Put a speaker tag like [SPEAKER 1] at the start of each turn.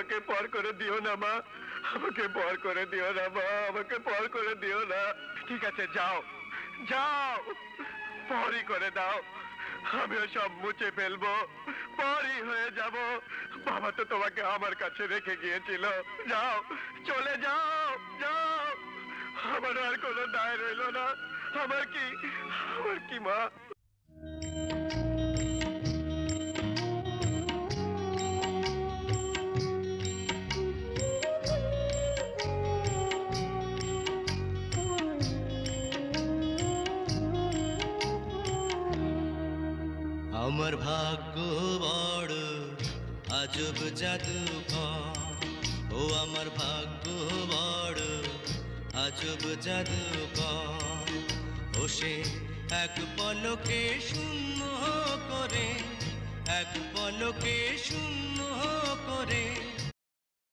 [SPEAKER 1] আমাকে পর করে দিও না মা, আমাকে পর করে দিও না মা, আমাকে পর করে দিও না। ঠিক আছে, যাও যাও, পরই করে দাও, আমিও সব মুছে ফেলবো, পরই হয়ে যাব। বাবা তো তোমাকে আমার কাছে রেখে গিয়েছিল। যাও, চলে যাও, যাও, আমার আর কোনো দায় রইল না। আমার কি, আমার কি মা?
[SPEAKER 2] আমার ভাগ্য বড় আজব জাদুকর, ও আমার ভাগ্য বড় আজব জাদুকর। ও সে এক পলকে শূন্য করে, এক পলকে শূন্য করে